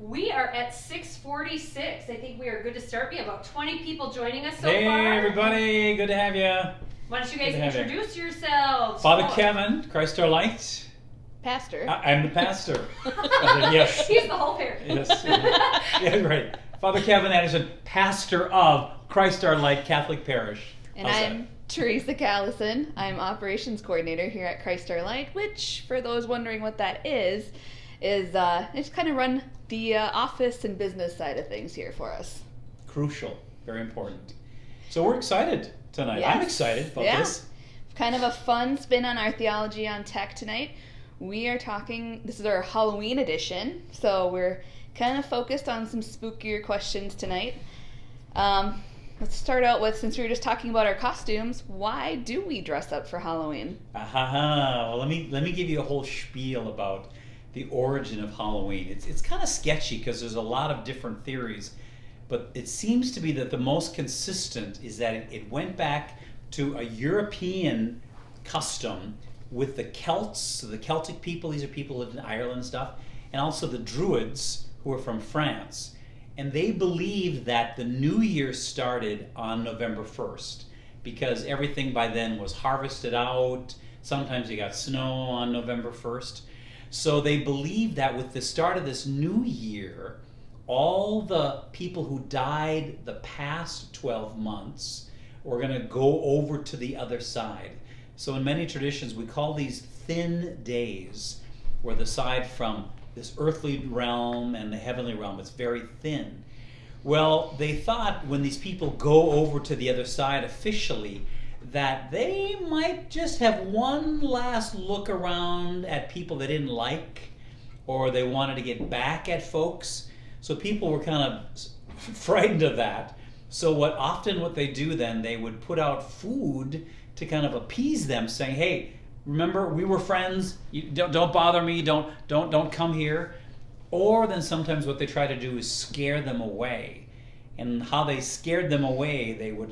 We are at 6:46. I think we are good to start. We have about 20 people joining us so Hey, far. Hey everybody, good to have you. Why don't you guys introduce yourselves? Father Kevin, Christ our Light. Pastor. I'm the pastor. Yes. He's the whole pair. Yes. Yeah, right. Father Kevin Anderson, pastor of Christ our Light Catholic Parish. And I'm Teresa Callison. I'm operations coordinator here at Christ our Light, which, for those wondering what that is it's kind of run the office and business side of things here for us. Crucial. Very important. So we're excited tonight. Yes. I'm excited about this. Kind of a fun spin on our Theology on Tech tonight. We are talking, this is our Halloween edition, so we're kind of focused on some spookier questions tonight. Let's start out with, since we were just talking about our costumes, why do we dress up for Halloween? Well, let me give you a whole spiel about the origin of Halloween. It's kind of sketchy because there's a lot of different theories, but it seems to be that the most consistent is that it went back to a European custom with the Celts, so the Celtic people. These are people who lived in Ireland and stuff, and also the Druids who are from France. And they believed that the new year started on November 1st because everything by then was harvested out. Sometimes you got snow on November 1st. So they believed that with the start of this new year, all the people who died the past 12 months were going to go over to the other side. So in many traditions, we call these thin days, where the side from this earthly realm and the heavenly realm is very thin. Well, they thought when these people go over to the other side officially, that they might just have one last look around at people they didn't like, or they wanted to get back at folks. So people were kind of frightened of that. So what they do then, they would put out food to kind of appease them, saying, hey, remember, we were friends. You don't bother me. Don't come here. Or then sometimes what they try to do is scare them away. And how they scared them away, they would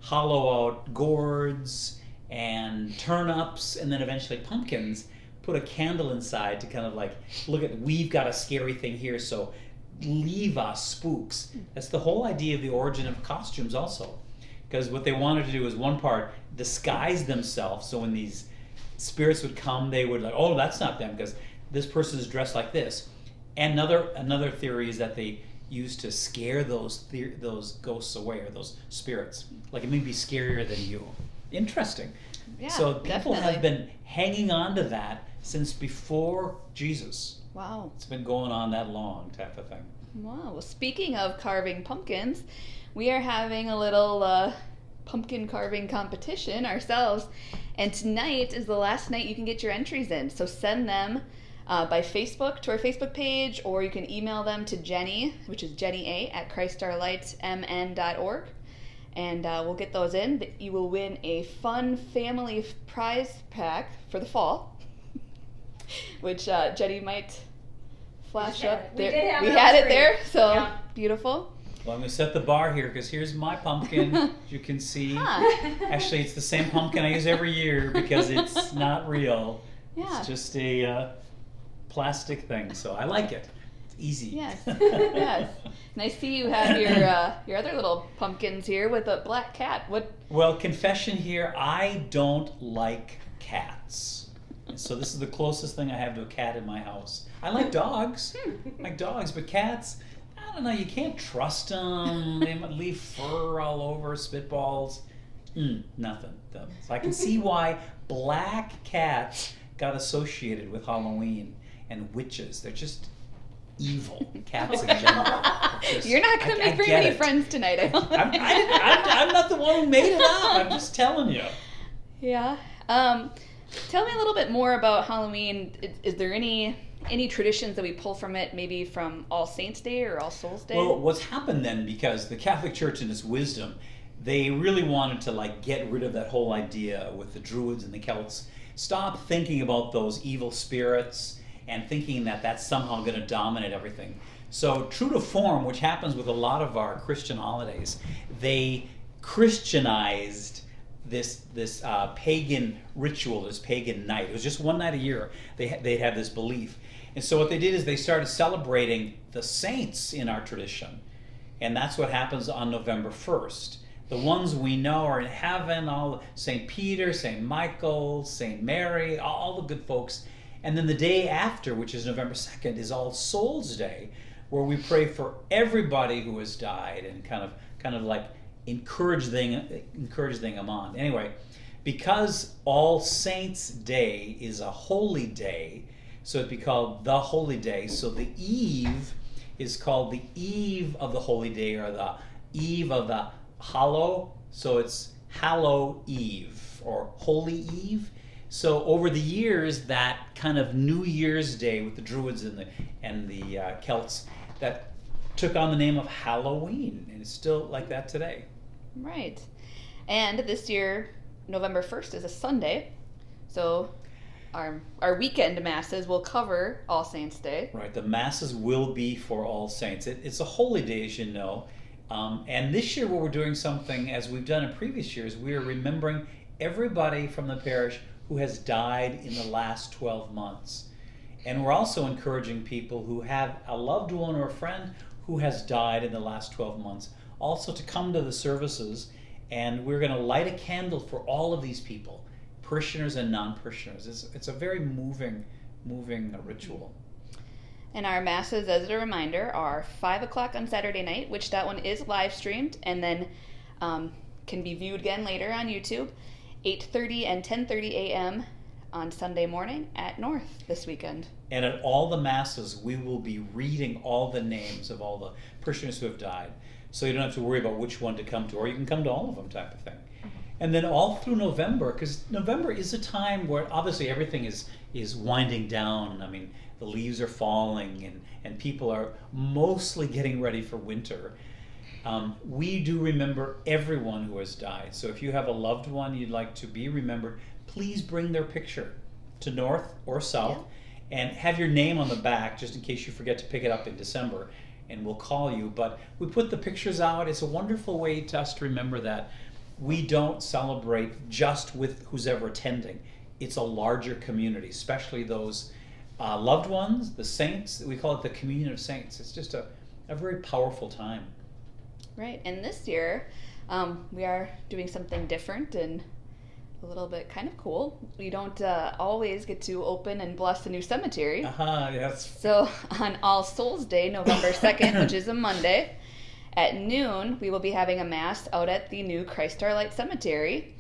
hollow out gourds and turnips and then eventually pumpkins, put a candle inside to kind of look at, we've got a scary thing here, so leave us spooks. That's the whole idea of the origin of costumes also. Because what they wanted to do is, one part, disguise themselves, so when these spirits would come, they would oh, that's not them because this person is dressed like this. And another theory is that they used to scare those ghosts away, or those spirits. It may be scarier than you. Interesting. Yeah, so people definitely have been hanging on to that since before Jesus. Wow. It's been going on that long, type of thing. Wow. Well, speaking of carving pumpkins, we are having a little pumpkin carving competition ourselves, and tonight is the last night you can get your entries in. So send them by Facebook to our Facebook page, or you can email them to Jenny, which is jennyaa@christourlightmn.org, and we'll get those in. You will win a fun family prize pack for the fall, which Jenny might flash up there. We had it there, so yeah. Beautiful. Well, I'm going to set the bar here because here's my pumpkin, as you can see. Actually, it's the same pumpkin I use every year because it's not real. Yeah. It's just a plastic thing, so I like it. It's easy. Yes, yes. And I see you have your other little pumpkins here with a black cat. What? Well, confession here, I don't like cats. So this is the closest thing I have to a cat in my house. I like dogs, but cats, I don't know, you can't trust them. They might leave fur all over, spitballs. Nothing. So I can see why black cats got associated with Halloween and witches. They're just evil. Cats in general. You're not going to make very many friends tonight. I'm not the one who made it up. I'm just telling you. Yeah. Tell me a little bit more about Halloween. Is there any traditions that we pull from it, maybe from All Saints' Day or All Souls' Day? Well, what's happened then, because the Catholic Church in its wisdom, they really wanted to get rid of that whole idea with the Druids and the Celts. Stop thinking about those evil spirits and thinking that that's somehow going to dominate everything. So true to form, which happens with a lot of our Christian holidays, they Christianized this pagan ritual, this pagan night. It was just one night a year they'd have this belief. And so what they did is they started celebrating the saints in our tradition. And that's what happens on November 1st. The ones we know are in heaven, all St. Peter, St. Michael, St. Mary, all the good folks. And then the day after, which is November 2nd, is All Souls Day, where we pray for everybody who has died and kind of like encouraging them on. Anyway, because All Saints Day is a holy day, so it'd be called the Holy Day. So the eve is called the Eve of the Holy Day, or the Eve of the Hallow. So it's Hallow Eve or Holy Eve. So over the years, that kind of New Year's Day with the Druids and the Celts, that took on the name of Halloween, and it's still like that today. Right. And this year, November 1st is a Sunday, so our weekend masses will cover All Saints Day. Right, the masses will be for All Saints. It's a holy day, as you know. And this year, we're doing something, as we've done in previous years, we are remembering everybody from the parish who has died in the last 12 months. And we're also encouraging people who have a loved one or a friend who has died in the last 12 months also to come to the services, and we're going to light a candle for all of these people, parishioners and non-parishioners. It's a very moving ritual. And our masses, as a reminder, are 5 o'clock on Saturday night, which that one is live streamed and then can be viewed again later on YouTube. 8:30 and 10:30 a.m. on Sunday morning at North this weekend. And at all the masses, we will be reading all the names of all the parishioners who have died. So you don't have to worry about which one to come to, or you can come to all of them type of thing. And then all through November, because November is a time where obviously everything is winding down. I mean, the leaves are falling and people are mostly getting ready for winter. We do remember everyone who has died. So if you have a loved one you'd like to be remembered, please bring their picture to North or South, and have your name on the back just in case you forget to pick it up in December, and we'll call you. But we put the pictures out. It's a wonderful way to us to remember that we don't celebrate just with who's ever attending. It's a larger community, especially those loved ones, the saints. We call it the communion of saints. It's just a very powerful time. Right, and this year we are doing something different and a little bit kind of cool. We don't always get to open and bless a new cemetery. Yes. So on All Souls Day, November 2nd, which is a Monday, at noon, we will be having a mass out at the new Christ Our Light Cemetery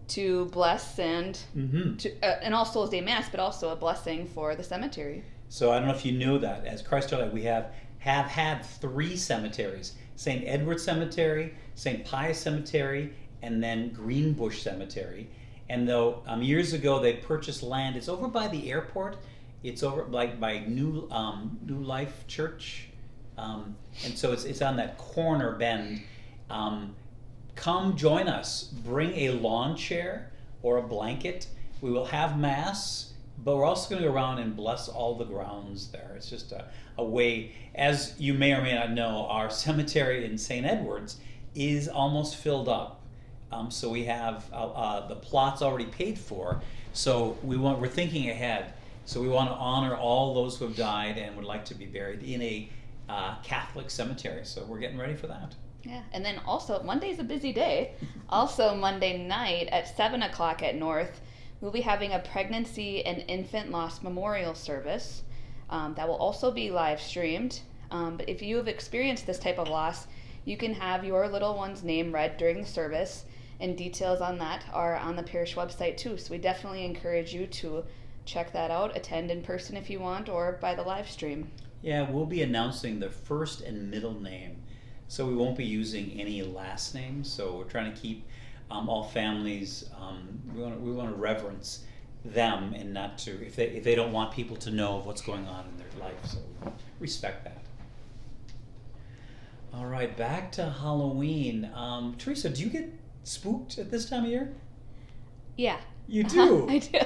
to bless and an All Souls Day Mass, but also a blessing for the cemetery. So I don't know if you knew that. As Christ Our Light, we have had 3 cemeteries: St. Edward Cemetery, St. Pius Cemetery, and then Greenbush Cemetery. And though years ago they purchased land, it's over by the airport. It's over by New Life Church, and so it's on that corner bend. Come join us. Bring a lawn chair or a blanket. We will have mass, but we're also going to go around and bless all the grounds there. It's just a way. As you may or may not know, our cemetery in St. Edward's is almost filled up. So we have the plots already paid for. So we're thinking ahead. So we want to honor all those who have died and would like to be buried in a Catholic cemetery. So we're getting ready for that. Yeah, and then also Monday's a busy day. Also Monday night at 7 o'clock at North, we'll be having a pregnancy and infant loss memorial service that will also be live streamed. But if you have experienced this type of loss, you can have your little one's name read during the service, and details on that are on the parish website too. So we definitely encourage you to check that out, attend in person if you want, or by the live stream. Yeah, we'll be announcing the first and middle name. So we won't be using any last names. So we're trying to keep all families, we want to reverence them and not to, if they don't want people to know of what's going on in their life. So we respect that. All right, back to Halloween. Teresa, do you get spooked at this time of year? Yeah. You do? I do.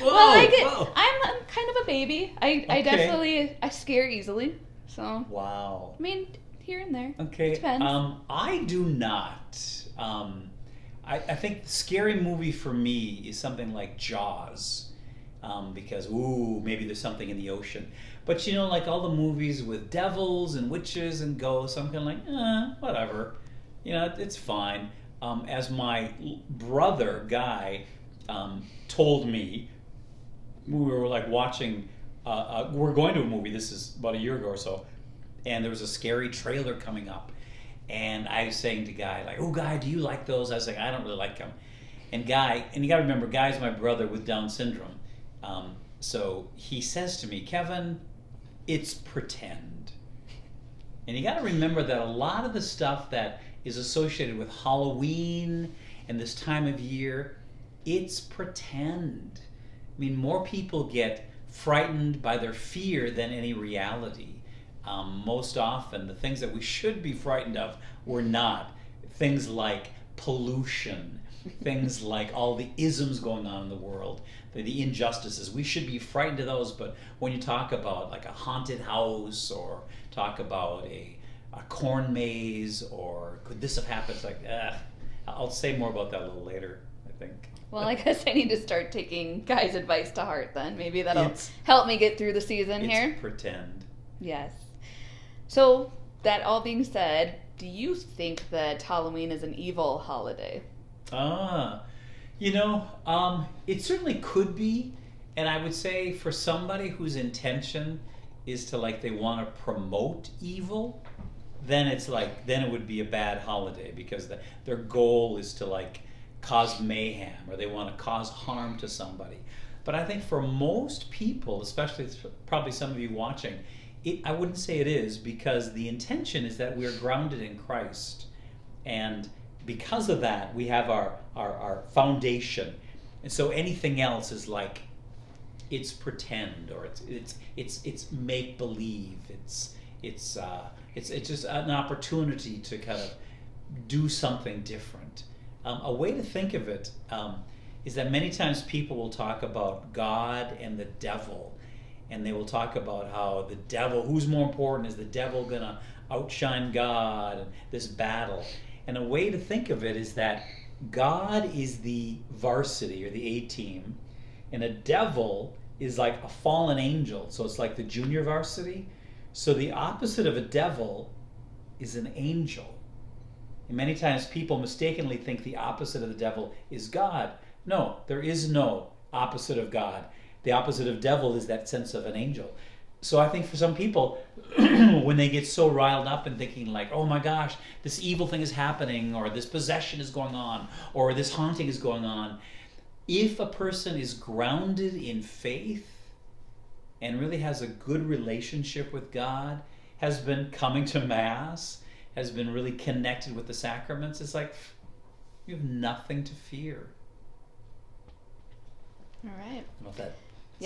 Whoa, well, I'm kind of a baby. I Okay. definitely, I scare easily. So, Wow. I mean, here and there. Okay. It depends. I do not. I think the scary movie for me is something like Jaws. because maybe there's something in the ocean. But like all the movies with devils and witches and ghosts, I'm kind of like, whatever. It's fine. As my brother Guy told me, we were like watching. We're going to a movie. This is about a year ago or so, and there was a scary trailer coming up, and I was saying to Guy, like, "Oh, Guy, do you like those?" I was like, "I don't really like them." And Guy, and you got to remember, Guy's my brother with Down syndrome. So he says to me, "Kevin, it's pretend." And you got to remember that a lot of the stuff that is associated with Halloween and this time of year, it's pretend. I mean, more people get frightened by their fear than any reality. Most often, the things that we should be frightened of, we're not. Things like pollution, things like all the isms going on in the world, the injustices. We should be frightened of those, but when you talk about like a haunted house or talk about a corn maze or could this have happened, it's like, I'll say more about that a little later, I think. Well, I guess I need to start taking Guy's advice to heart then. Maybe that'll help me get through the season here. It's pretend. Yes. So, that all being said, do you think that Halloween is an evil holiday? It certainly could be. And I would say for somebody whose intention is to they want to promote evil, then then it would be a bad holiday because their goal is to cause mayhem or they want to cause harm to somebody. But I think for most people, especially probably some of you watching, I wouldn't say it is, because the intention is that we are grounded in Christ. And because of that, we have our foundation. And so anything else is it's pretend or it's make believe. It's just an opportunity to kind of do something different. A way to think of it is that many times people will talk about God and the devil, and they will talk about how the devil, who's more important, is the devil gonna outshine God, and this battle. And a way to think of it is that God is the varsity or the A team, and a devil is like a fallen angel, so it's like the junior varsity. So the opposite of a devil is an angel. And many times people mistakenly think the opposite of the devil is God. No, there is no opposite of God. The opposite of devil is that sense of an angel. So I think for some people, when they get so riled up and thinking oh my gosh, this evil thing is happening, or this possession is going on, or this haunting is going on, if a person is grounded in faith and really has a good relationship with God, has been coming to Mass, has been really connected with the sacraments, it's you have nothing to fear. All right. I don't know if that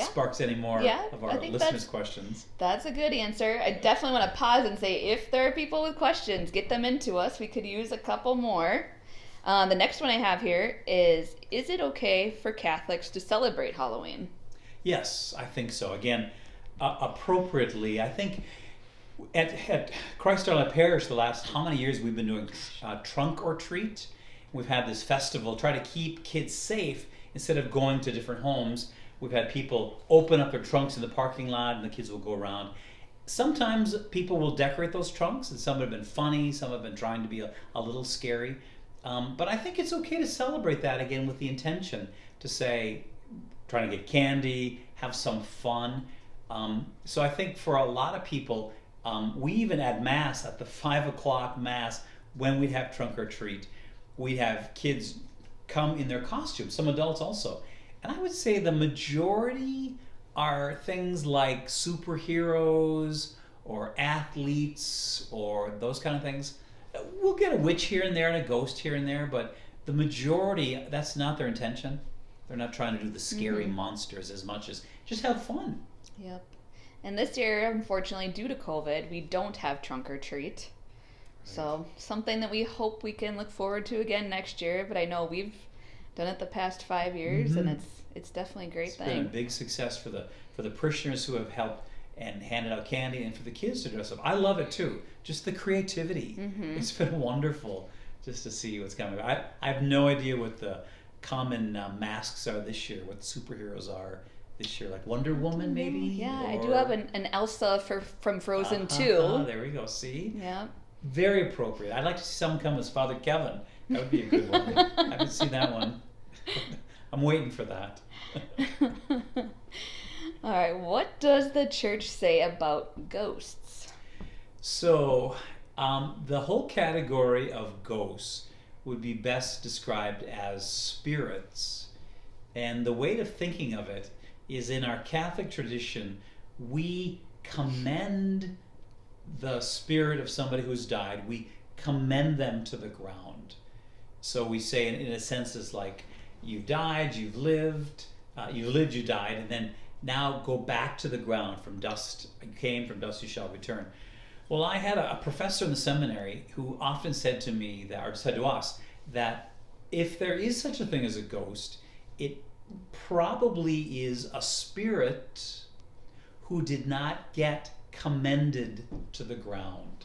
sparks any more of our listeners' questions. That's a good answer. I definitely want to pause and say, if there are people with questions, get them into us. We could use a couple more. The next one I have here is it okay for Catholics to celebrate Halloween? Yes, I think so. Again, appropriately. I think at Christ Our Lady Parish, the last how many years we've been doing trunk or treat. We've had this festival, try to keep kids safe instead of going to different homes. We've had people open up their trunks in the parking lot and the kids will go around. Sometimes people will decorate those trunks, and some have been funny, some have been trying to be a little scary. But I think it's okay to celebrate that again with the intention to say, trying to get candy, have some fun. So I think for a lot of people, we even at Mass, at the 5 o'clock Mass, when we'd have trunk or treat, we'd have kids come in their costumes, some adults also. And I would say the majority are things like superheroes or athletes or those kind of things. We'll get a witch here and there and a ghost here and there, but the majority, that's not their intention. They're not trying to do the scary monsters as much as just have fun. Yep. And this year, unfortunately, due to COVID, we don't have trunk or treat. So something that we hope we can look forward to again next year. But I know we've done it the past 5 years, and it's definitely a great thing. It's been a big success for the parishioners who have helped and handed out candy, and for the kids to dress up. I love it too. Just the creativity. It's been wonderful just to see what's coming. I have no idea what the common masks are this year, what superheroes are. this year, like Wonder Woman, maybe. Yeah, I or- do have an Elsa from Frozen too. There we go. See, Yeah. very appropriate. I'd like to see someone come as Father Kevin. That would be a good one. I haven't seen that one. I'm waiting for that. All right, what does the church say about ghosts? So, the whole category of ghosts would be best described as spirits. And the way of thinking of it is, in our Catholic tradition, we commend the spirit of somebody who's died, we commend them to the ground. So we say, in a sense, it's like, you've died, you've lived, you died, and then now go back to the ground. From dust you came, from dust you shall return. Well, I had a professor in the seminary who often said to me, or said to us, that if there is such a thing as a ghost, it probably is a spirit who did not get commended to the ground.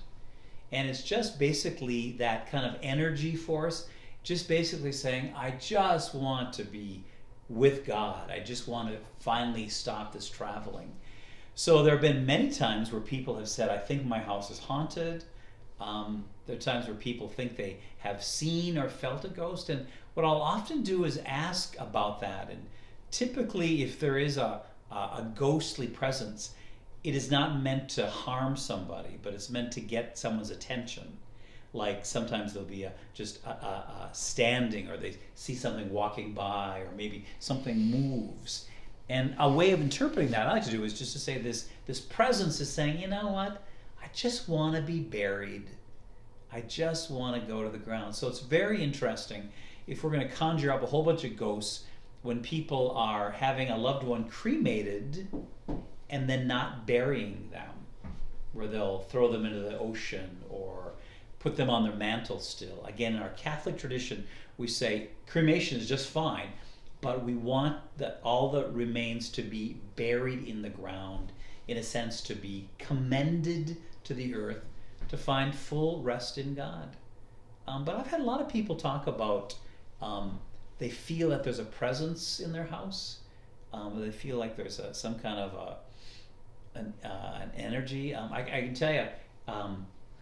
And it's just basically that kind of energy force, just basically saying, I just want to be with God. I just want to finally stop this traveling. So there have been many times where people have said, I think my house is haunted. There are times where people think they have seen or felt a ghost. And what I'll often do is ask about that. And typically, if there is a ghostly presence, it is not meant to harm somebody, but it's meant to get someone's attention. Like sometimes there'll be just a standing, or they see something walking by, or maybe something moves. And a way of interpreting that I like to do is just to say this presence is saying, you know what? I just want to be buried. I just want to go to the ground. So it's very interesting if we're going to conjure up a whole bunch of ghosts when people are having a loved one cremated and then not burying them, where they'll throw them into the ocean or put them on their mantle still. Again, in our Catholic tradition, we say cremation is just fine, but we want all the remains to be buried in the ground, in a sense to be commended to the earth, to find full rest in God. But I've had a lot of people talk about they feel that there's a presence in their house. They feel like there's some kind of an energy. I can tell you,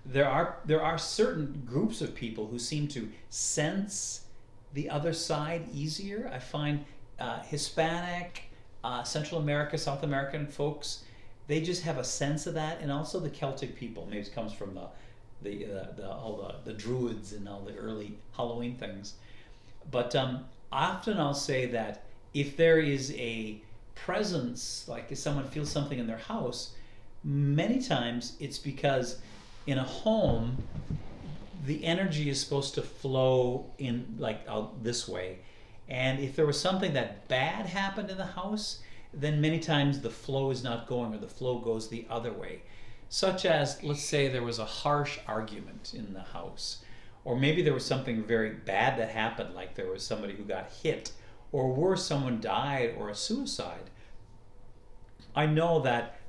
there are certain groups of people who seem to sense the other side easier. I find Hispanic, Central America, South American folks, they just have a sense of that, and also the Celtic people. Maybe it comes from all the Druids and all the early Halloween things. But often I'll say that if there is a presence, like if someone feels something in their house, many times it's because in a home, the energy is supposed to flow in like out this way. And if there was something that bad happened in the house, then many times the flow is not going, or the flow goes the other way. Such as, let's say there was a harsh argument in the house, or maybe there was something very bad that happened, like there was somebody who got hit, or worse, someone died, or a suicide. I know that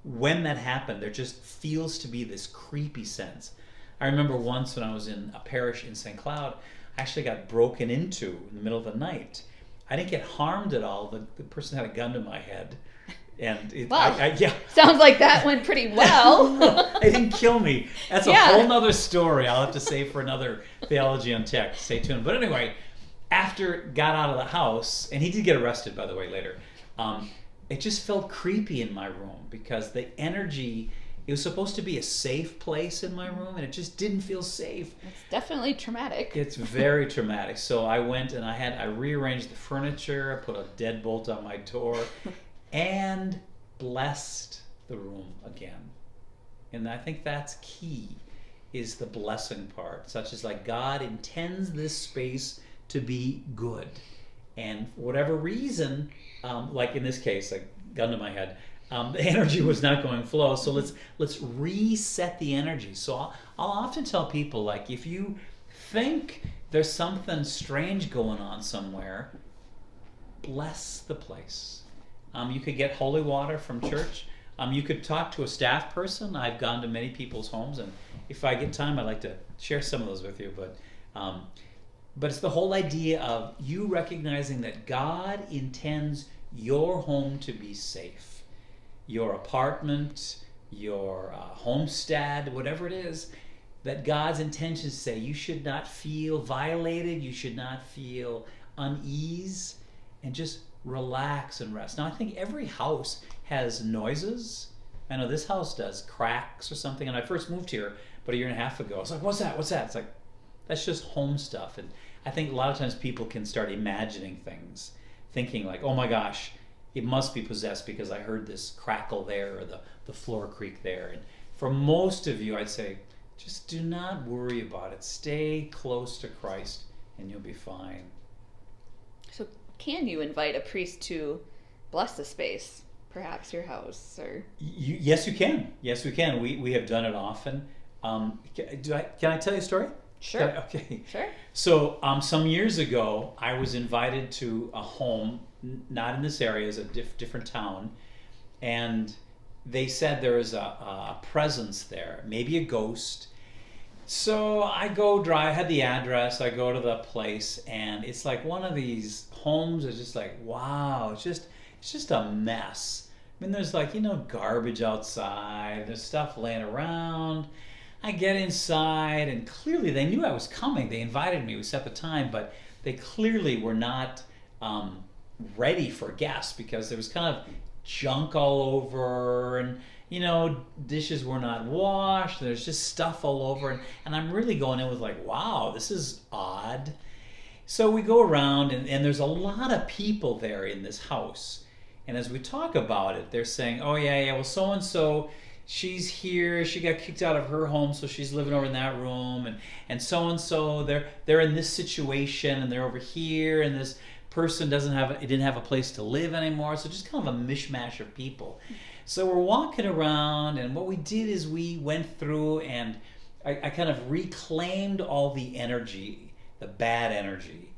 when that happened, there just feels to be this creepy sense. I remember once when I was in a parish in St. Cloud, I actually got broken into in the middle of the night. I didn't get harmed at all. The person had a gun to my head. And yeah. Sounds like that went pretty well. It didn't kill me. That's a whole nother story I'll have to say for another Theology on Tech. Stay tuned. But anyway, after got out of the house, and he did get arrested, by the way, later, it just felt creepy in my room because the energy, it was supposed to be a safe place in my room, and it just didn't feel safe. It's definitely traumatic. It's very traumatic. So I went and I rearranged the furniture, I put a deadbolt on my door, and blessed the room again. And I think that's key, is the blessing part, such as like God intends this space to be good. And for whatever reason, like in this case, like gun to my head, the energy was not going flow. So let's reset the energy. So I'll often tell people, like, if you think there's something strange going on somewhere, bless the place. You could get holy water from church. You could talk to a staff person. I've gone to many people's homes, and if I get time, I'd like to share some of those with you. But it's the whole idea of you recognizing that God intends your home to be safe. Your apartment, your homestead, whatever it is, that God's intentions say you should not feel violated, you should not feel unease, and just relax and rest. Now, I think every house has noises. I know this house does, cracks or something. And I first moved here about a year and a half ago. I was like, what's that? What's that? It's like, that's just home stuff. And I think a lot of times people can start imagining things, thinking like, oh my gosh, it must be possessed because I heard this crackle there or the floor creak there. And for most of you, I'd say, just do not worry about it. Stay close to Christ and you'll be fine. So can you invite a priest to bless the space, perhaps your house or? Yes, you can. Yes, we can. We have done it often. Can I tell you a story? Sure. Okay. Sure. So some years ago, I was invited to a home, not in this area, it's a different town, and they said there was a presence there, maybe a ghost. So I go drive, I had the address, I go to the place, and it's like one of these homes is just like, wow, it's just a mess. I mean, there's like, garbage outside, there's stuff laying around. I get inside, and clearly they knew I was coming. They invited me, we set the time, but they clearly were not ready for guests because there was kind of junk all over, and dishes were not washed. There's just stuff all over, and I'm really going in with like, wow, this is odd. So we go around, and there's a lot of people there in this house. And as we talk about it, they're saying, oh yeah, well, so-and-so, she's here, she got kicked out of her home, so she's living over in that room, and so-and-so, they're in this situation, and they're over here, and this person didn't have a place to live anymore. So just kind of a mishmash of people. So we're walking around, and what we did is we went through, and I kind of reclaimed all the energy, the bad energy.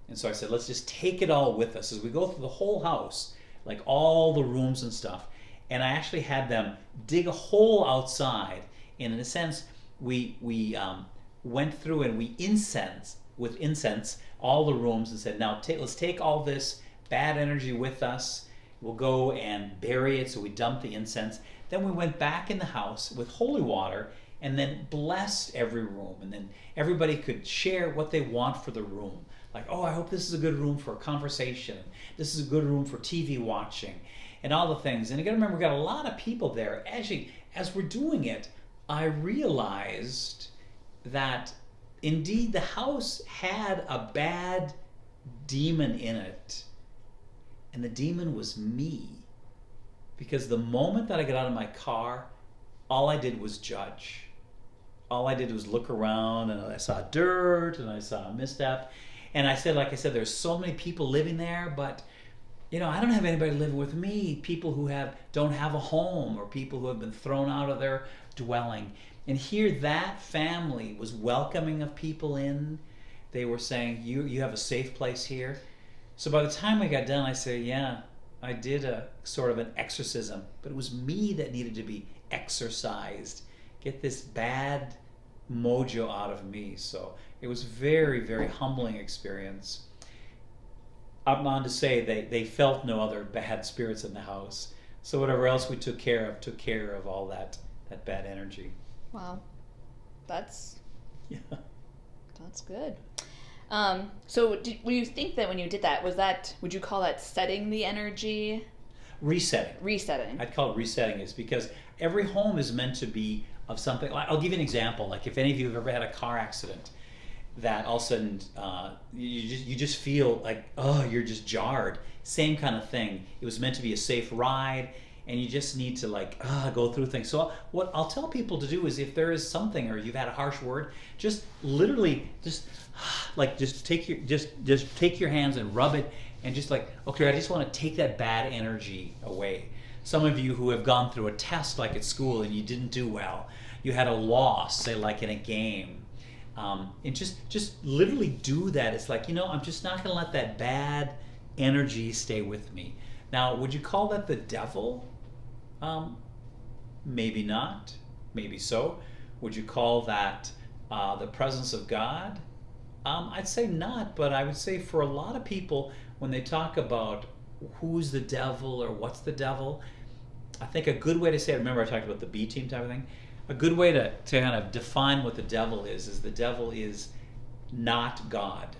And so I said, let's just take it all with us as we go through the whole house, like all the rooms and stuff. And I actually had them dig a hole outside, and in a sense, we went through and we incense all the rooms and said, now let's take all this bad energy with us. We'll go and bury it, so we dumped the incense. Then we went back in the house with holy water and then blessed every room. And then everybody could share what they want for the room. Like, oh, I hope this is a good room for a conversation. This is a good room for TV watching and all the things. And you got to remember, we got a lot of people there. Actually, as we're doing it, I realized that indeed the house had a bad demon in it. And the demon was me. Because the moment that I got out of my car, all I did was judge. All I did was look around, and I saw dirt, and I saw a misstep. And I said, there's so many people living there, but I don't have anybody living with me. People who don't have a home, or people who have been thrown out of their dwelling. And here that family was welcoming of people in. They were saying, you have a safe place here. So by the time we got done, I said, yeah, I did a sort of an exorcism, but it was me that needed to be exorcised. Get this bad mojo out of me. So it was very, very humbling experience. I'm on to say they felt no other bad spirits in the house. So whatever else we took care of all that bad energy. Wow. That's good. So would you think that when you did that, would you call that setting the energy? Resetting. I'd call it resetting, is because every home is meant to be of something. I'll give you an example. Like if any of you have ever had a car accident, that all of a sudden you just feel like, oh, you're just jarred. Same kind of thing. It was meant to be a safe ride, and you just need to go through things. So what I'll tell people to do is, if there is something, or you've had a harsh word, just literally just take your hands and rub it, and just okay, I just want to take that bad energy away. Some of you who have gone through a test like at school and you didn't do well, you had a loss, say like in a game, and just literally do that. It's like, I'm just not going to let that bad energy stay with me. Now, would you call that the devil? Maybe not. Maybe so. Would you call that the presence of God? I'd say not, but I would say for a lot of people, when they talk about who's the devil or what's the devil, I think a good way to say it, remember I talked about the B team type of thing, a good way to kind of define what the devil is the devil is not God.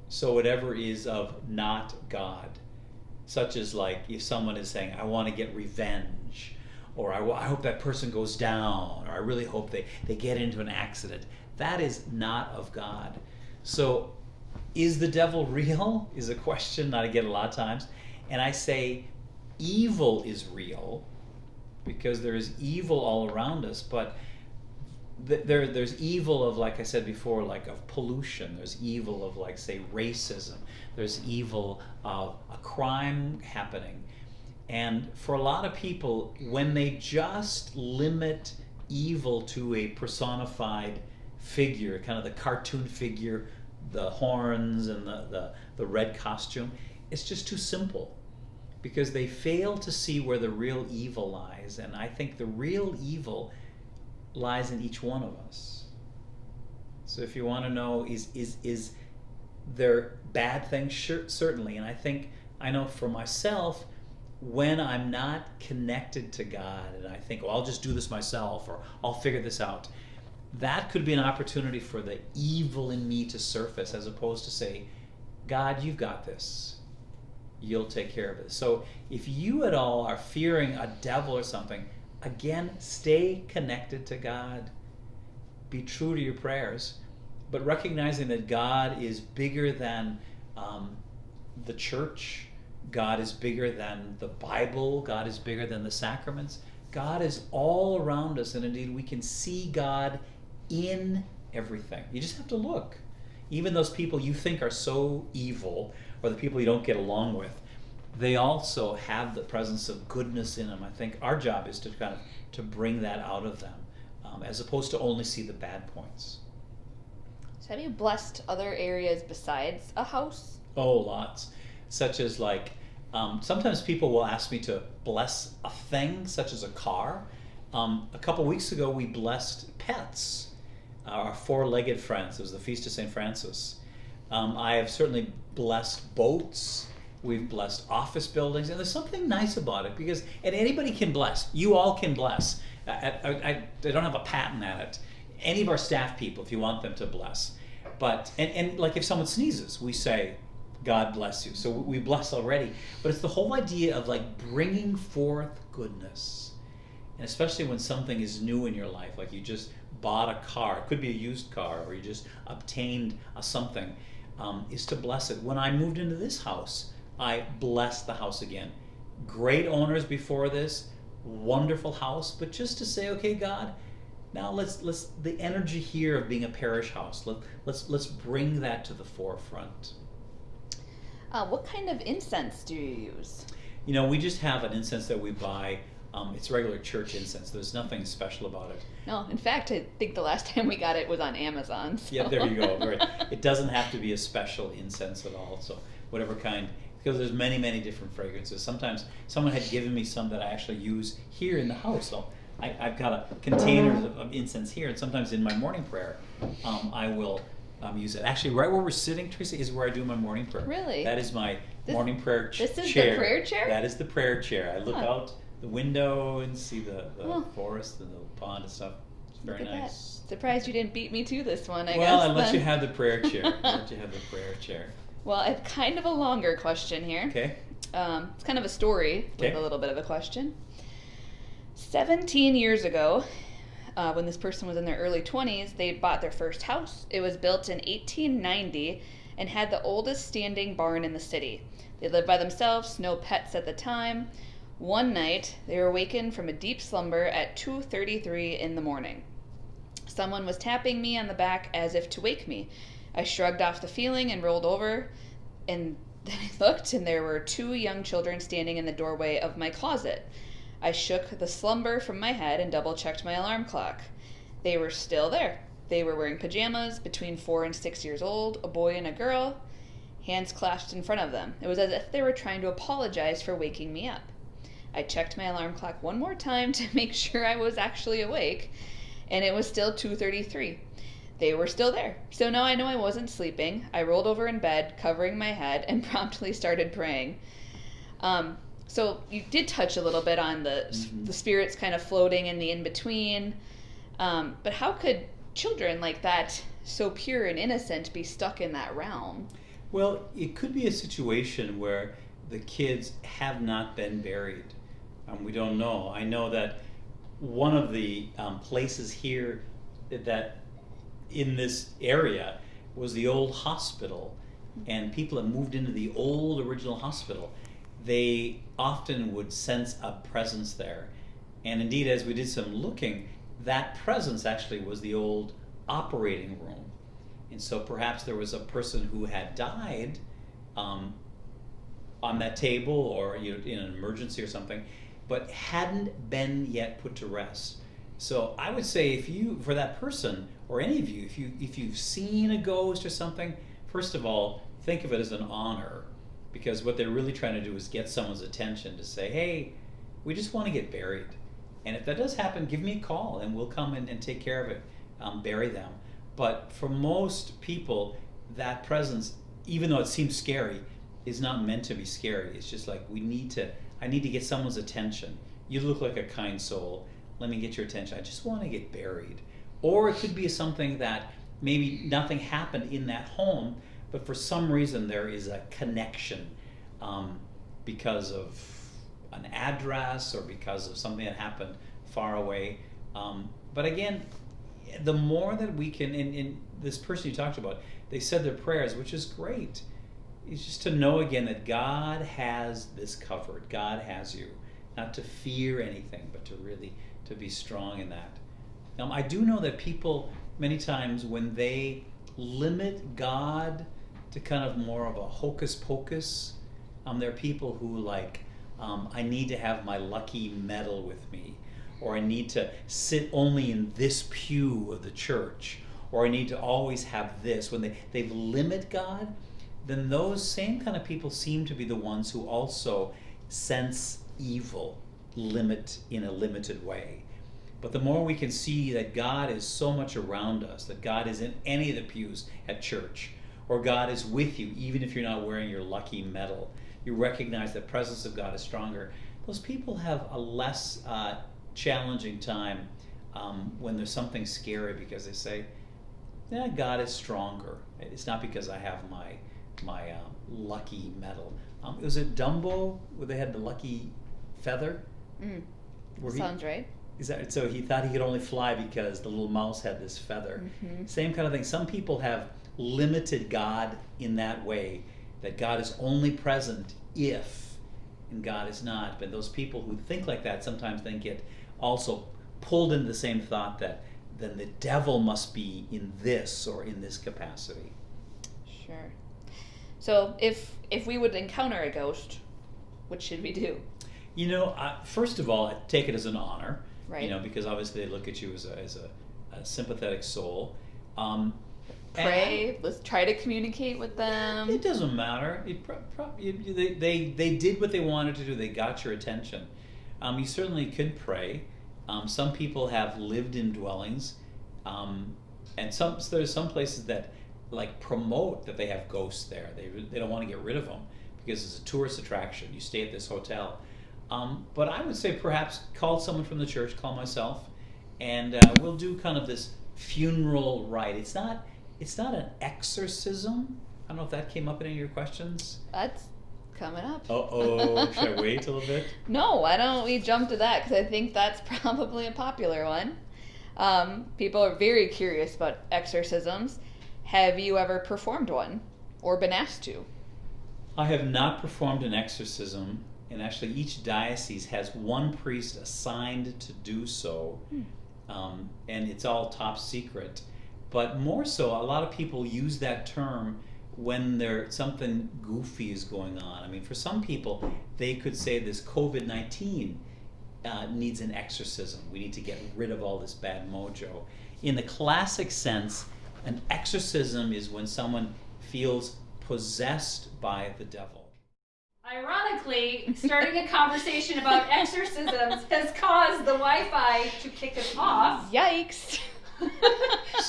So whatever is of not God, such as like if someone is saying, I want to get revenge, or I hope that person goes down, or I really hope they get into an accident, that is not of God. So is the devil real is a question that I get a lot of times. And I say evil is real because there is evil all around us, but there's evil of, like I said before, like of pollution. There's evil of, like, say, racism. There's evil of a crime happening. And for a lot of people, when they just limit evil to a personified figure, kind of the cartoon figure, the horns and the red costume, it's just too simple because they fail to see where the real evil lies. And I think the real evil lies in each one of us. So if you want to know, is there bad things? Sure, certainly. And I know for myself, when I'm not connected to God and I think, well, I'll just do this myself or I'll figure this out, that could be an opportunity for the evil in me to surface, as opposed to say, God, you've got this. You'll take care of it. So if you at all are fearing a devil or something, again, stay connected to God. Be true to your prayers, but recognizing that God is bigger than the church. God is bigger than the Bible. God is bigger than the sacraments. God is all around us, and indeed we can see God in everything. You just have to look. Even those people you think are so evil, or the people you don't get along with, they also have the presence of goodness in them. I think our job is to kind of to bring that out of them, as opposed to only see the bad points. So have you blessed other areas besides a house? Oh, lots. Such as like, sometimes people will ask me to bless a thing, such as a car. A couple weeks ago, we blessed pets, our four-legged friends. It was the Feast of St. Francis. I have certainly blessed boats. We've blessed office buildings, and there's something nice about it because, and anybody can bless. You all can bless. I don't have a patent at it. Any of our staff people, if you want them to bless. But, and like if someone sneezes, we say, God bless you. So we bless already. But it's the whole idea of like bringing forth goodness. And especially when something is new in your life, like you just bought a car, it could be a used car, or you just obtained something, is to bless it. When I moved into this house, I blessed the house again. Great owners before this, wonderful house, but just to say, okay, God, now let's the energy here of being a parish house, let's bring that to the forefront. What kind of incense do you use? You know, we just have an incense that we buy. It's regular church incense. There's nothing special about it. No, in fact, I think the last time we got it was on Amazon. So. Yeah, there you go. Right. It doesn't have to be a special incense at all. So whatever kind, because there's many, many different fragrances. Sometimes someone had given me some that I actually use here in the house. So I've got a container of incense here, and sometimes in my morning prayer, I will use it. Actually, right where we're sitting, Teresa, is where I do my morning prayer. Really? That is my morning prayer chair. This is the prayer chair? That is the prayer chair. I look out the window and see the forest and the pond and stuff. It's very nice. That. Surprised you didn't beat me to this one, I guess. Well, I let you have the prayer chair. Well, I have kind of a longer question here. Okay. It's kind of a story with a little bit of a question. 17 years ago, when this person was in their early 20s, they bought their first house. It was built in 1890 and had the oldest standing barn in the city. They lived by themselves, no pets at the time. One night, they were awakened from a deep slumber at 2:33 in the morning. Someone was tapping me on the back as if to wake me. I shrugged off the feeling and rolled over, and then I looked, and there were 2 young children standing in the doorway of my closet. I shook the slumber from my head and double-checked my alarm clock. They were still there. They were wearing pajamas, between 4 and 6 years old, a boy and a girl, hands clasped in front of them. It was as if they were trying to apologize for waking me up. I checked my alarm clock one more time to make sure I was actually awake, and it was still 2:33. they were still there. So now I know I wasn't sleeping. I rolled over in bed, covering my head, and promptly started praying. So you did touch a little bit on the spirits kind of floating in the in-between. But how could children like that, so pure and innocent, be stuck in that realm? Well, it could be a situation where the kids have not been buried. We don't know. I know that one of the places here that in this area was the old hospital, and people that moved into the old original hospital, they often would sense a presence there. And indeed, as we did some looking, that presence actually was the old operating room. And so perhaps there was a person who had died on that table, or in an emergency or something, but hadn't been yet put to rest. So I would say, for that person, or any of you, if you've seen a ghost or something, first of all, think of it as an honor, because what they're really trying to do is get someone's attention to say, hey, we just want to get buried. And if that does happen, give me a call and we'll come in and take care of it, bury them. But for most people, that presence, even though it seems scary, is not meant to be scary. It's just like, I need to get someone's attention. You look like a kind soul. Let me get your attention. I just want to get buried. Or it could be something that maybe nothing happened in that home, but for some reason there is a connection because of an address or because of something that happened far away. But again, the more that we can, in this person you talked about, they said their prayers, which is great. It's just to know again that God has this covered. God has you. Not to fear anything, but to be strong in that. I do know that people, many times, when they limit God to kind of more of a hocus pocus, there are people who I need to have my lucky medal with me, or I need to sit only in this pew of the church, or I need to always have this. When they limit God, then those same kind of people seem to be the ones who also sense evil, limit in a limited way. But the more we can see that God is so much around us, that God is in any of the pews at church, or God is with you even if you're not wearing your lucky medal, you recognize the presence of God is stronger. Those people have a less challenging time when there's something scary, because they say, yeah, God is stronger. It's not because I have my lucky medal. Was it Dumbo where they had the lucky feather? Sounds right. Is that so? He thought he could only fly because the little mouse had this feather. Mm-hmm. Same kind of thing. Some people have limited God in that way, that God is only present if, and God is not. But those people who think like that, sometimes they get also pulled into the same thought that then the devil must be in this or in this capacity. Sure. So if we would encounter a ghost, what should we do? First of all, I take it as an honor, right? Because obviously they look at you as a sympathetic soul. Pray. Let's try to communicate with them. It doesn't matter. They did what they wanted to do. They got your attention. You certainly could pray. Some people have lived in dwellings, and there's some places that promote that they have ghosts there. They don't want to get rid of them because it's a tourist attraction. You stay at this hotel. But I would say perhaps call someone from the church, call myself, and we'll do kind of this funeral rite. It's not an exorcism. I don't know if that came up in any of your questions. That's coming up. Should I wait a little bit? No, why don't we jump to that, because I think that's probably a popular one. People are very curious about exorcisms. Have you ever performed one or been asked to? I have not performed an exorcism, and actually each diocese has one priest assigned to do so, and it's all top secret. But more so, a lot of people use that term when something goofy is going on. I mean, for some people, they could say this COVID-19 needs an exorcism. We need to get rid of all this bad mojo. In the classic sense, an exorcism is when someone feels possessed by the devil. Ironically, starting a conversation about exorcisms has caused the Wi-Fi to kick us off. Yikes.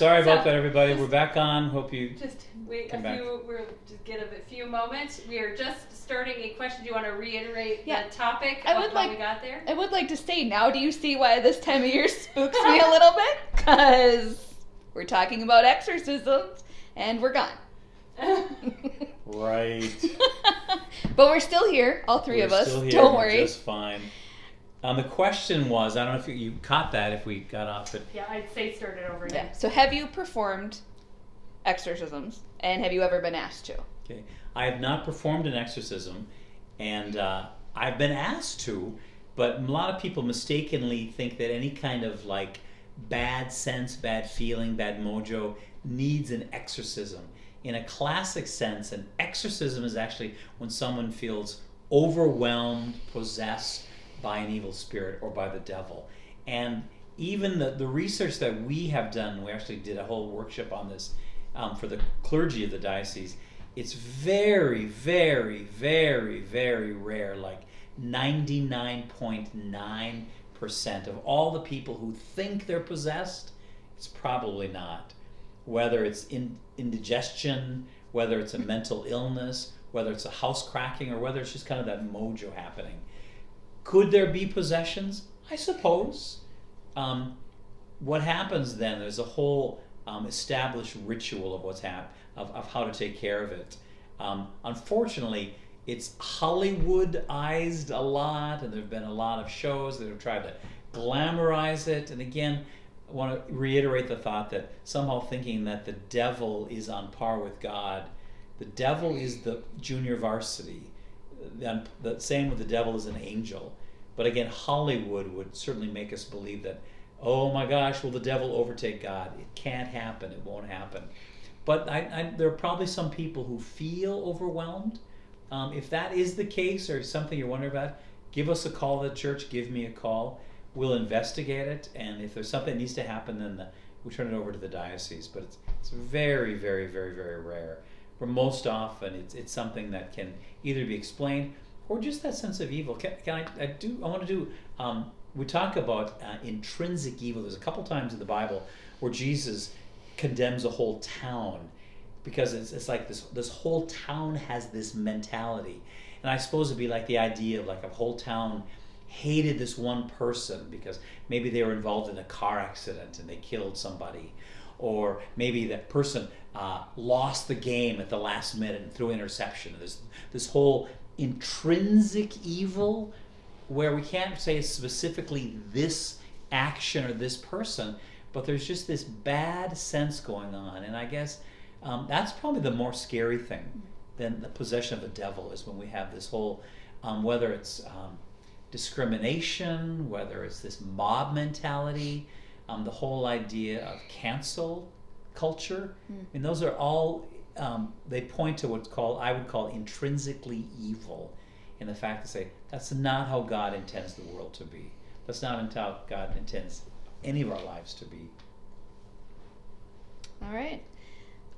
Sorry about So, that, everybody. We're back on. Hope you. Just wait Come back. we'll just get a few moments. We are just starting a question. Do you want to reiterate Yeah. the topic I of would how like- we got there? I would like to say now, do you see why this time of year spooks me a little bit? Because we're talking about exorcisms and we're gone. Right. But we're still here, all 3 of We're us. still here. Don't We're worry. Just fine. The question was, I don't know if you caught that, if we got off it. Yeah, I'd say start it over again. Yeah. So have you performed exorcisms and have you ever been asked to? Okay. I have not performed an exorcism, and I've been asked to, but a lot of people mistakenly think that any kind of like bad sense, bad feeling, bad mojo needs an exorcism. In a classic sense, an exorcism is actually when someone feels overwhelmed, possessed by an evil spirit or by the devil. And even the research that we have done, we actually did a whole workshop on this for the clergy of the diocese. It's very, very, very, very rare, like 99.9% of all the people who think they're possessed, it's probably not. Whether it's indigestion, whether it's a mental illness, whether it's a house cracking, or whether it's just kind of that mojo happening. Could there be possessions? I suppose. What happens then? There's a whole established ritual of what's of how to take care of it. Unfortunately, it's Hollywoodized a lot, and there have been a lot of shows that have tried to glamorize it. And again, I want to reiterate the thought that somehow thinking that the devil is on par with God. The devil is the junior varsity. The same with the devil is an angel. But again, Hollywood would certainly make us believe that, oh my gosh, will the devil overtake God? It can't happen. It won't happen. But there are probably some people who feel overwhelmed. If that is the case or something you're wondering about, give us a call at the church. Give me a call. We'll investigate it. And if there's something that needs to happen, then we turn it over to the diocese. But it's very, very, very, very rare. For most often, it's something that can either be explained or just that sense of evil. I want to do. We talk about intrinsic evil. There's a couple times in the Bible where Jesus condemns a whole town because it's like this whole town has this mentality, and I suppose it'd be like the idea of like a whole town hated this one person because maybe they were involved in a car accident and they killed somebody, or maybe that person lost the game at the last minute and threw an interception. There's this whole intrinsic evil where we can't say specifically this action or this person, but there's just this bad sense going on. And I guess that's probably the more scary thing than the possession of a devil, is when we have this whole, whether it's discrimination, whether it's this mob mentality, the whole idea of cancel culture. I mean, those are all, they point to what's I would call intrinsically evil, in the fact to say, that's not how God intends the world to be. That's not how God intends any of our lives to be. All right.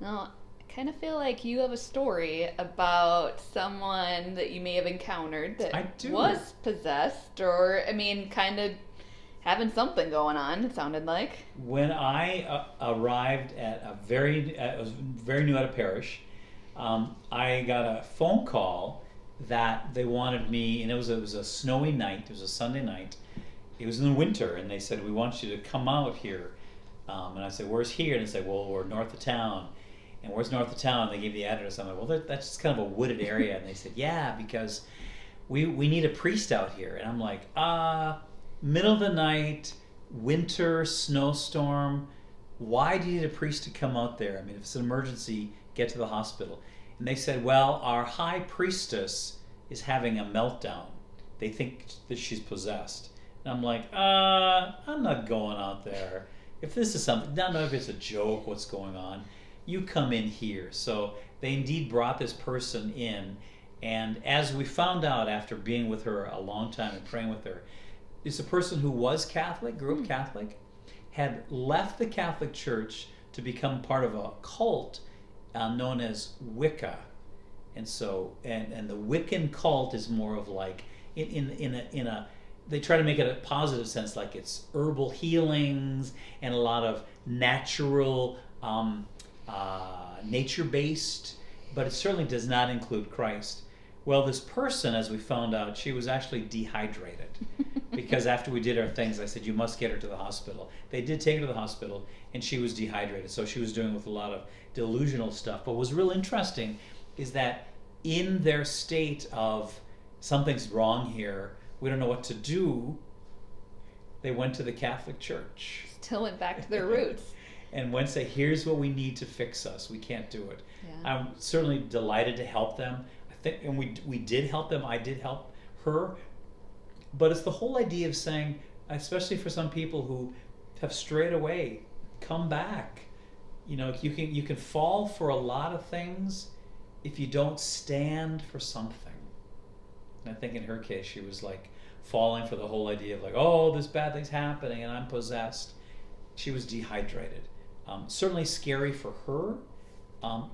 Now, I kind of feel like you have a story about someone that you may have encountered that I do. was possessed, or, I mean, kind of having something going on, it sounded like. When I arrived at I was very new at a parish, I got a phone call that they wanted me, and it was a snowy night. It was a Sunday night. It was in the winter, and they said, we want you to come out here. And I said, where's here? And they said, well, we're north of town. And where's north of town? And they gave the address. I'm like, well, that's just kind of a wooded area. And they said, yeah, because we need a priest out here. And I'm like, middle of the night, winter, snowstorm. Why do you need a priest to come out there? I mean, if it's an emergency, get to the hospital. And they said, well, our high priestess is having a meltdown. They think that she's possessed. And I'm like, I'm not going out there. If this is something, not know if it's a joke, what's going on, you come in here. So they indeed brought this person in. And as we found out after being with her a long time and praying with her, it's a person who was Catholic, grew up Catholic, had left the Catholic Church to become part of a cult known as Wicca. And so, and the Wiccan cult is more of like, in they try to make it a positive sense, like it's herbal healings and a lot of natural, nature-based, but it certainly does not include Christ. Well, this person, as we found out, she was actually dehydrated because after we did our things, I said, you must get her to the hospital. They did take her to the hospital, and she was dehydrated. So she was doing with a lot of delusional stuff. But what was real interesting is that in their state of something's wrong here, we don't know what to do, they went to the Catholic Church. Still went back to their roots. And went say, here's what we need to fix us. We can't do it. Yeah. I'm certainly delighted to help them. I think, and we did help them. I did help her. But it's the whole idea of saying, especially for some people who have strayed away, come back. You know, you can fall for a lot of things if you don't stand for something. And I think in her case, she was like falling for the whole idea of like, oh, this bad thing's happening and I'm possessed. She was dehydrated. Certainly scary for her.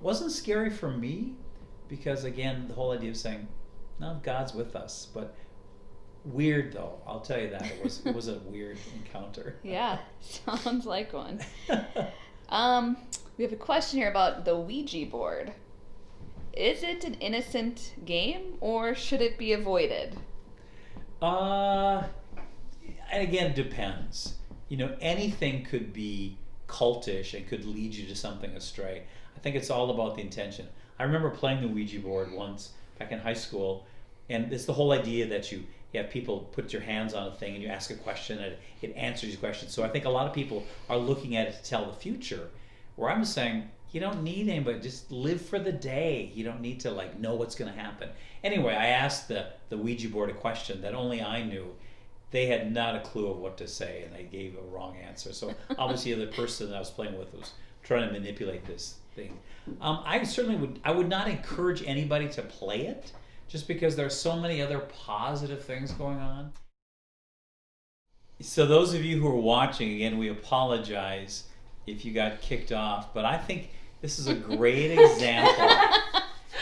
Wasn't scary for me because, again, the whole idea of saying, no, God's with us. But weird, though. I'll tell you that. It was a weird encounter. Yeah, sounds like one. We have a question here about the Ouija board. Is it an innocent game or should it be avoided? And again, it depends. You know, anything could be cultish and could lead you to something astray. I think it's all about the intention. I remember playing the Ouija board once back in high school, and it's the whole idea that you have people put your hands on a thing and you ask a question and it answers your question. So I think a lot of people are looking at it to tell the future, where I'm saying, you don't need anybody, just live for the day. You don't need to like know what's going to happen. Anyway, I asked the Ouija board a question that only I knew. They had not a clue of what to say, and they gave a wrong answer. So obviously the person that I was playing with was trying to manipulate this thing. I would not encourage anybody to play it, just because there are so many other positive things going on. So those of you who are watching, again, we apologize if you got kicked off, but I think this is a great example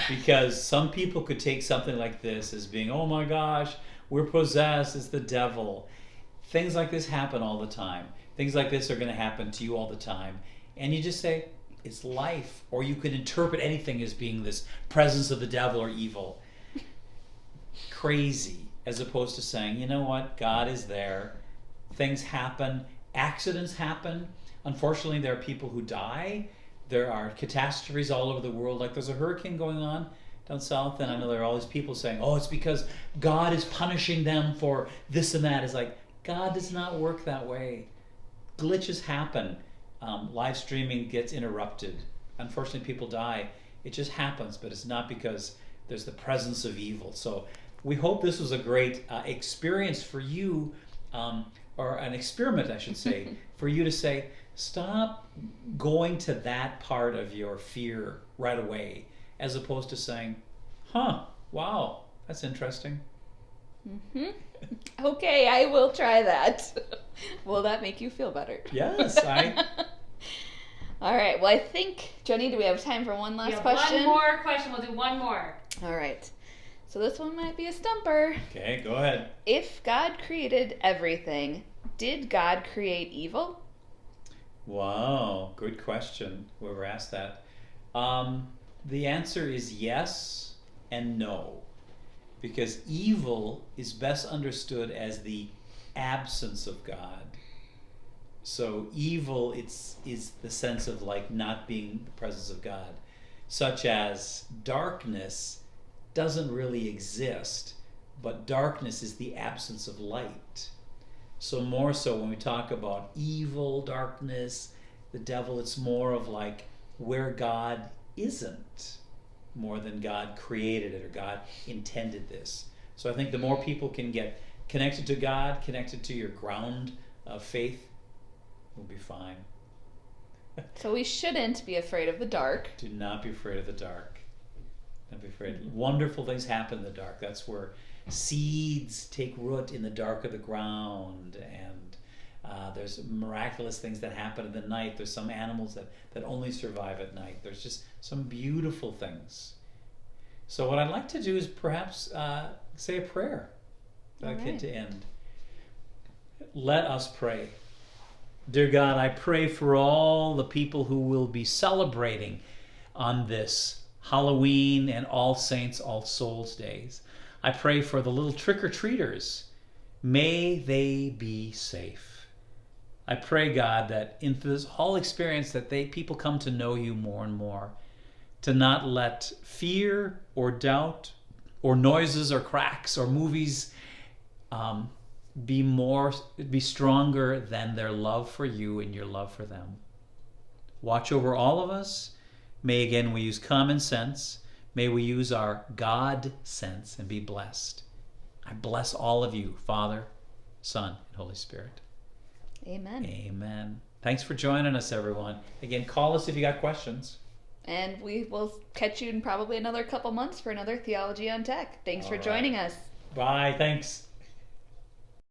because some people could take something like this as being, oh my gosh, we're possessed, it's the devil. Things like this happen all the time. Things like this are going to happen to you all the time. And you just say, it's life. Or you could interpret anything as being this presence of the devil or evil. Crazy. As opposed to saying, you know what, God is there. Things happen. Accidents happen. Unfortunately, there are people who die. There are catastrophes all over the world. Like there's a hurricane going on down south, and I know there are all these people saying, oh, it's because God is punishing them for this and that. It's like, God does not work that way. Glitches happen. Live streaming gets interrupted. Unfortunately, people die. It just happens, but it's not because there's the presence of evil. So we hope this was a great experience for you, or an experiment, I should say, for you to say, stop going to that part of your fear right away, as opposed to saying, huh, wow, that's interesting. Mm-hmm. Okay, I will try that. Will that make you feel better? Yes, All right, well, I think, Jenny, do we have time for one last question? One more question. We'll do one more. All right. So this one might be a stumper. Okay, go ahead. If God created everything, did God create evil? Wow, good question, whoever asked that. The answer is yes and no, because evil is best understood as the absence of God. So evil is the sense of like not being the presence of God, such as darkness doesn't really exist, but darkness is the absence of light. So more so when we talk about evil, darkness, the devil, it's more of like where God isn't, more than God created it or God intended this. So I think the more people can get connected to God, connected to your ground of faith, we'll be fine. So we shouldn't be afraid of the dark. Do not be afraid of the dark. Don't be afraid. Wonderful things happen in the dark. That's where seeds take root in the dark of the ground, and there's miraculous things that happen in the night. There's some animals that only survive at night. There's just some beautiful things. So what I'd like to do is perhaps say a prayer All right. to end. Let us pray. Dear God, I pray for all the people who will be celebrating on this Halloween and All Saints, All Souls days. I pray for the little trick-or-treaters. May they be safe. I pray, God, that in this whole experience that people come to know you more and more, to not let fear or doubt or noises or cracks or movies be stronger than their love for you and your love for them. Watch over all of us. May again we use common sense. May we use our God sense and be blessed. I bless all of you, Father, Son, and Holy Spirit. Amen. Amen. Thanks for joining us, everyone. Again, call us if you got questions. And we will catch you in probably another couple months for another Theology on Tech. Thanks All for right. joining us. Bye. Thanks.